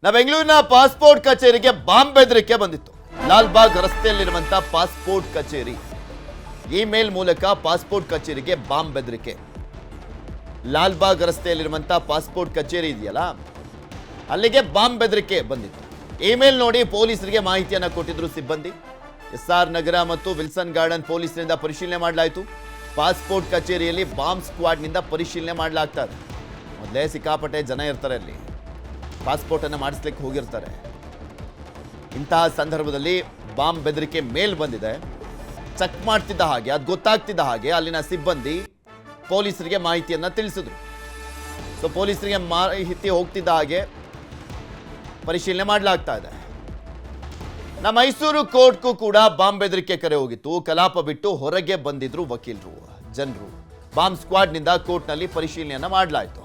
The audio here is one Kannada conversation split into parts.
ಬೆಂಗಳೂರಿನ ಪಾಸ್ಪೋರ್ಟ್ ಕಚೇರಿಗೆ ಬಾಂಬ್ ಬೆದರಿಕೆ ಬಂದಿತ್ತು. ಲಾಲ್ಬಾಗ್ ರಸ್ತೆಯಲ್ಲಿರುವಂತಹ ಪಾಸ್ಪೋರ್ಟ್ ಕಚೇರಿ, ಇಮೇಲ್ ಮೂಲಕ ಪಾಸ್ಪೋರ್ಟ್ ಕಚೇರಿಗೆ ಬಾಂಬ್ ಬೆದರಿಕೆ. ಲಾಲ್ಬಾಗ್ ರಸ್ತೆಯಲ್ಲಿರುವಂತಹ ಪಾಸ್ಪೋರ್ಟ್ ಕಚೇರಿ ಇದೆಯಲ್ಲ, ಅಲ್ಲಿಗೆ ಬಾಂಬ್ ಬೆದರಿಕೆ ಬಂದಿತ್ತು. ಇಮೇಲ್ ನೋಡಿ ಪೊಲೀಸರಿಗೆ ಮಾಹಿತಿಯನ್ನು ಕೊಟ್ಟಿದ್ರು ಸಿಬ್ಬಂದಿ. SR ನಗರ ಮತ್ತು ವಿಲ್ಸನ್ ಗಾರ್ಡನ್ ಪೊಲೀಸರಿಂದ ಪರಿಶೀಲನೆ ಮಾಡಲಾಯಿತು. ಪಾಸ್ಪೋರ್ಟ್ ಕಚೇರಿಯಲ್ಲಿ ಬಾಂಬ್ ಸ್ಕ್ವಾಡ್ನಿಂದ ಪರಿಶೀಲನೆ ಮಾಡಲಾಗ್ತಾ ಇದೆ. ಮೊದಲೇ ಸಿಕ್ಕಾಪಟ್ಟೆ ಜನ ಇರ್ತಾರೆ ಅಲ್ಲಿ, ಪಾಸ್ಪೋರ್ಟ್ ಅನ್ನು ಮಾಡಿಸ್ಲಿಕ್ಕೆ ಹೋಗಿರ್ತಾರೆ. ಇಂತಹ ಸಂದರ್ಭದಲ್ಲಿ ಬಾಂಬ್ ಬೆದರಿಕೆ ಮೇಲ್ ಬಂದಿದೆ. ಚೆಕ್ ಮಾಡ್ತಿದ್ದ ಹಾಗೆ, ಅದು ಗೊತ್ತಾಗ್ತಿದ್ದ ಹಾಗೆ ಅಲ್ಲಿನ ಸಿಬ್ಬಂದಿ ಪೊಲೀಸರಿಗೆ ಮಾಹಿತಿಯನ್ನ ತಿಳಿಸಿದ್ರು. ಸೊ ಪೊಲೀಸರಿಗೆ ಮಾಹಿತಿ ಹೋಗ್ತಿದ್ದ ಹಾಗೆ ಪರಿಶೀಲನೆ ಮಾಡಲಾಗ್ತಾ ಇದೆ. ನಮ್ಮ ಮೈಸೂರು ಕೋರ್ಟ್ಗೂ ಕೂಡ ಬಾಂಬ್ ಬೆದರಿಕೆ ಕರೆ ಹೋಗಿತ್ತು. ಕಲಾಪ ಬಿಟ್ಟು ಹೊರಗೆ ಬಂದಿದ್ರು ವಕೀಲರು, ಜನರು. ಬಾಂಬ್ ಸ್ಕ್ವಾಡ್ನಿಂದ ಕೋರ್ಟ್ನಲ್ಲಿ ಪರಿಶೀಲನೆಯನ್ನ ಮಾಡಲಾಯಿತು.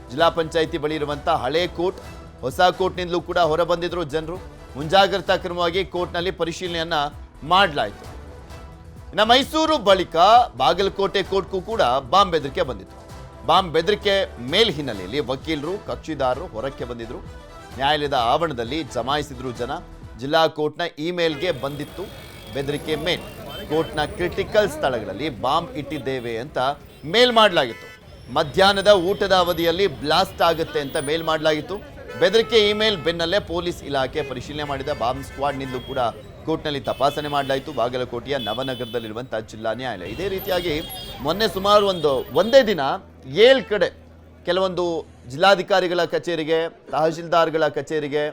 ಜಿಲ್ಲಾ ಪಂಚಾಯಿತಿ ಬಳಿ ಇರುವಂತಹ ಹಳೆ ಕೋರ್ಟ್, ಹೊಸ ಕೋರ್ಟ್ನಿಂದಲೂ ಕೂಡ ಹೊರ ಬಂದಿದ್ರು ಜನರು. ಮುಂಜಾಗ್ರತಾ ಕ್ರಮವಾಗಿ ಕೋರ್ಟ್ನಲ್ಲಿ ಪರಿಶೀಲನೆಯನ್ನ ಮಾಡಲಾಯಿತು. ಇನ್ನು ಮೈಸೂರು ಬಳಿಕ ಬಾಗಲಕೋಟೆ ಕೋರ್ಟ್ಗೂ ಕೂಡ ಬಾಂಬ್ ಬೆದರಿಕೆ ಬಂದಿತ್ತು. ಬಾಂಬ್ ಬೆದರಿಕೆ ಮೇಲ್ ಹಿನ್ನೆಲೆಯಲ್ಲಿ ವಕೀಲರು, ಕಕ್ಷಿದಾರರು ಹೊರಕ್ಕೆ ಬಂದಿದ್ರು. ನ್ಯಾಯಾಲಯದ ಆವರಣದಲ್ಲಿ ಜಮಾಯಿಸಿದ್ರು ಜನ. ಜಿಲ್ಲಾ ಕೋರ್ಟ್ನ ಇಮೇಲ್ಗೆ ಬಂದಿತ್ತು ಬೆದರಿಕೆ ಮೇಲ್. ಕೋರ್ಟ್ನ ಕ್ರಿಟಿಕಲ್ ಸ್ಥಳಗಳಲ್ಲಿ ಬಾಂಬ್ ಇಟ್ಟಿದ್ದೇವೆ ಅಂತ ಮೇಲ್ ಮಾಡಲಾಗಿತ್ತು. ಮಧ್ಯಾಹ್ನದ ಊಟದ ಅವಧಿಯಲ್ಲಿ ಬ್ಲಾಸ್ಟ್ ಆಗುತ್ತೆ ಅಂತ ಮೇಲ್ ಮಾಡಲಾಗಿತ್ತು. ಬೆದರಿಕೆ ಇಮೇಲ್ ಬೆನ್ನಲ್ಲೇ ಪೊಲೀಸ್ ಇಲಾಖೆ ಪರಿಶೀಲನೆ ಮಾಡಿದ ಬಾಂಬ್ ಸ್ಕ್ವಾಡ್ನಿಂದ ಕೂಡ ಕೋರ್ಟ್ನಲ್ಲಿ ತಪಾಸಣೆ ಮಾಡಲಾಯಿತು. ಬಾಗಲಕೋಟೆಯ ನವನಗರದಲ್ಲಿರುವಂತಹ ಜಿಲ್ಲಾ ನ್ಯಾಯಾಲಯ. ಇದೇ ರೀತಿಯಾಗಿ ಮೊನ್ನೆ ಸುಮಾರು ಒಂದೇ ದಿನ 7 ಕಡೆ ಕೆಲವೊಂದು ಜಿಲ್ಲಾಧಿಕಾರಿಗಳ ಕಚೇರಿಗೆ, ತಹಶೀಲ್ದಾರ್ಗಳ ಕಚೇರಿಗೆ,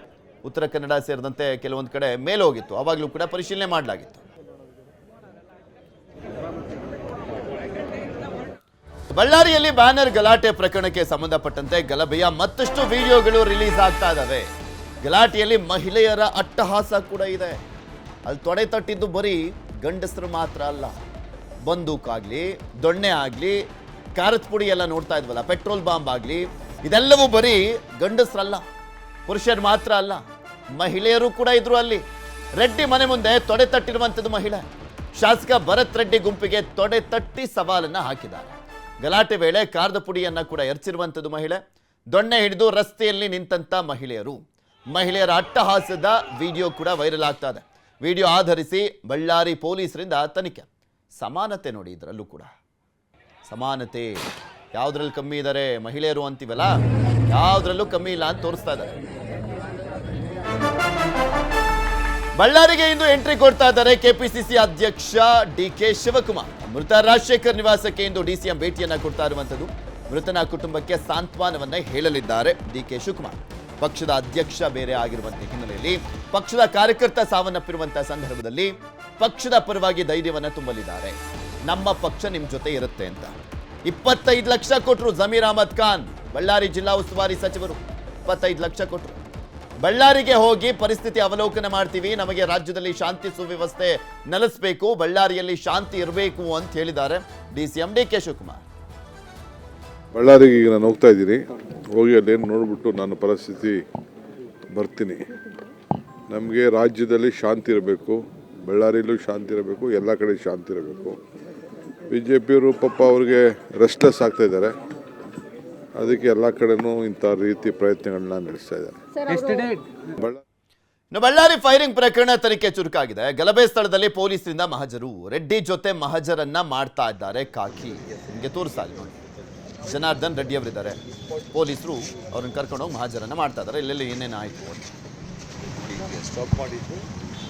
ಉತ್ತರ ಕನ್ನಡ ಸೇರಿದಂತೆ ಕೆಲವೊಂದು ಕಡೆ ಮೇಲ್ ಹೋಗಿತ್ತು. ಅವಾಗಲೂ ಕೂಡ ಪರಿಶೀಲನೆ ಮಾಡಲಾಗಿತ್ತು. ಬಳ್ಳಾರಿಯಲ್ಲಿ ಬ್ಯಾನರ್ ಗಲಾಟೆ ಪ್ರಕರಣಕ್ಕೆ ಸಂಬಂಧಪಟ್ಟಂತೆ ಗಲಭೆಯ ಮತ್ತಷ್ಟು ವಿಡಿಯೋಗಳು ರಿಲೀಸ್ ಆಗ್ತಾ ಇದ್ದಾವೆ. ಗಲಾಟೆಯಲ್ಲಿ ಮಹಿಳೆಯರ ಅಟ್ಟಹಾಸ ಕೂಡ ಇದೆ. ಅಲ್ಲಿ ತೊಡೆ ತಟ್ಟಿದ್ದು ಬರೀ ಗಂಡಸರು ಮಾತ್ರ ಅಲ್ಲ. ಬಂದೂಕಾಗ್ಲಿ, ದೊಣ್ಣೆ ಆಗಲಿ, ಖಾರದ ಪುಡಿ ಎಲ್ಲ ನೋಡ್ತಾ ಇದ್ವಲ್ಲ, ಪೆಟ್ರೋಲ್ ಬಾಂಬ್ ಆಗಲಿ, ಇದೆಲ್ಲವೂ ಬರೀ ಗಂಡಸರಲ್ಲ, ಪುರುಷರು ಮಾತ್ರ ಅಲ್ಲ, ಮಹಿಳೆಯರು ಕೂಡ ಇದ್ರು ಅಲ್ಲಿ. ರೆಡ್ಡಿ ಮನೆ ಮುಂದೆ ತೊಡೆ ತಟ್ಟಿರುವಂಥದ್ದು ಮಹಿಳೆ. ಶಾಸಕ ಭರತ್ ರೆಡ್ಡಿ ಗುಂಪಿಗೆ ತೊಡೆ ತಟ್ಟಿ ಸವಾಲನ್ನ ಹಾಕಿದ್ದಾರೆ. ಗಲಾಟೆ ವೇಳೆ ಖಾರದ ಪುಡಿಯನ್ನ ಕೂಡ ಎರಚಿರುವಂಥದ್ದು ಮಹಿಳೆ. ದೊಣ್ಣೆ ಹಿಡಿದು ರಸ್ತೆಯಲ್ಲಿ ನಿಂತಂತ ಮಹಿಳೆಯರ ಅಟ್ಟಹಾಸದ ವಿಡಿಯೋ ಕೂಡ ವೈರಲ್ ಆಗ್ತಾ ಇದೆ. ವಿಡಿಯೋ ಆಧರಿಸಿ ಬಳ್ಳಾರಿ ಪೊಲೀಸರಿಂದ ತನಿಖೆ. ಸಮಾನತೆ ನೋಡಿ, ಇದರಲ್ಲೂ ಕೂಡ ಸಮಾನತೆ. ಯಾವುದ್ರಲ್ಲಿ ಕಮ್ಮಿ ಇದ್ದಾರೆ ಮಹಿಳೆಯರು ಅಂತೀವಲ್ಲ, ಯಾವುದ್ರಲ್ಲೂ ಕಮ್ಮಿ ಇಲ್ಲ ಅಂತ ತೋರಿಸ್ತಾ ಇದ್ದಾರೆ. ಬಳ್ಳಾರಿಗೆ ಇಂದು ಎಂಟ್ರಿ ಕೊಡ್ತಾ ಇದ್ದಾರೆ ಕೆಪಿಸಿಸಿ ಅಧ್ಯಕ್ಷ DK ಶಿವಕುಮಾರ್. ಮೃತ ರಾಜಶೇಖರ್ ನಿವಾಸಕ್ಕೆ ಇಂದು DCM ಭೇಟಿಯನ್ನ ಕೊಡ್ತಾ ಇರುವಂತದ್ದು. ಮೃತನ ಕುಟುಂಬಕ್ಕೆ ಸಾಂತ್ವನವನ್ನ ಹೇಳಲಿದ್ದಾರೆ DK ಶಿವಕುಮಾರ್. ಪಕ್ಷದ ಅಧ್ಯಕ್ಷ ಬೇರೆ ಆಗಿರುವಂತಹ ಹಿನ್ನೆಲೆಯಲ್ಲಿ, ಪಕ್ಷದ ಕಾರ್ಯಕರ್ತ ಸಾವನ್ನಪ್ಪಿರುವಂತಹ ಸಂದರ್ಭದಲ್ಲಿ ಪಕ್ಷದ ಪರವಾಗಿ ಧೈರ್ಯವನ್ನ ತುಂಬಲಿದ್ದಾರೆ. ನಮ್ಮ ಪಕ್ಷ ನಿಮ್ ಜೊತೆ ಇರುತ್ತೆ ಅಂತ 25 ಲಕ್ಷ ಕೊಟ್ಟರು ಜಮೀರ್ ಅಹಮದ್ ಖಾನ್, ಬಳ್ಳಾರಿ ಜಿಲ್ಲಾ ಉಸ್ತುವಾರಿ ಸಚಿವರು. 25 ಲಕ್ಷ ಕೊಟ್ಟರು. ಬಳ್ಳಾರಿಗೆ ಹೋಗಿ ಪರಿಸ್ಥಿತಿ ಅವಲೋಕನ ಮಾಡ್ತೀವಿ, ನಮಗೆ ರಾಜ್ಯದಲ್ಲಿ ಶಾಂತಿ ಸುವ್ಯವಸ್ಥೆ ನೆಲೆಸಬೇಕು, ಬಳ್ಳಾರಿಯಲ್ಲಿ ಶಾಂತಿ ಇರಬೇಕು ಅಂತ ಹೇಳಿದ್ದಾರೆ DCM DK ಶಿವಕುಮಾರ್. ಬಳ್ಳಾರಿಗೆ ಈಗ ನಾನು ಹೋಗ್ತಾ ಇದ್ದೀನಿ, ಹೋಗಿ ಅಲ್ಲೇನು ನೋಡ್ಬಿಟ್ಟು ನಾನು ಪರಿಸ್ಥಿತಿ ಬರ್ತೀನಿ. ನಮಗೆ ರಾಜ್ಯದಲ್ಲಿ ಶಾಂತಿ ಇರಬೇಕು, ಬಳ್ಳಾರಿಯಲ್ಲೂ ಶಾಂತಿ ಇರಬೇಕು, ಎಲ್ಲ ಕಡೆ ಶಾಂತಿ ಇರಬೇಕು. BJPಯವರು ಪಾಪ ಅವ್ರಿಗೆ ರೆಸ್ಟ್ಲೆಸ್ ಆಗ್ತಾ ಇದ್ದಾರೆ, ಅದಕ್ಕೆ ಎಲ್ಲ ಕಡೆನೂ ಇಂಥ ರೀತಿ ಪ್ರಯತ್ನಗಳನ್ನ ನಡೆಸ್ತಾ ಇದ್ದಾರೆ. ಬಳ್ಳಾರಿ ಫೈರಿಂಗ್ ಪ್ರಕರಣ ತನಿಖೆ ಚುರುಕಾಗಿದೆ. ಗಲಭೆ ಸ್ಥಳದಲ್ಲಿ ಪೊಲೀಸರಿಂದ ಮಹಜರು. ರೆಡ್ಡಿ ಜೊತೆ ಮಹಜರನ್ನ ಮಾಡ್ತಾ ಇದ್ದಾರೆ ಖಾಕಿ. ನಿಮಗೆ ತೋರಿಸ್ತಾ ಇಲ್ಲ ನೋಡಿ, ಜನಾರ್ದನ್ ರೆಡ್ಡಿ ಅವರಿದ್ದಾರೆ. ಪೊಲೀಸರು ಅವ್ರನ್ನ ಕರ್ಕೊಂಡೋಗಿ ಮಹಜರನ್ನ ಮಾಡ್ತಾ ಇದ್ದಾರೆ. ಇಲ್ಲೆಲ್ಲಿ ಏನೇನು ಆಯಿತು ಸ್ಟಾಪ್ ಮಾಡಿದ್ದು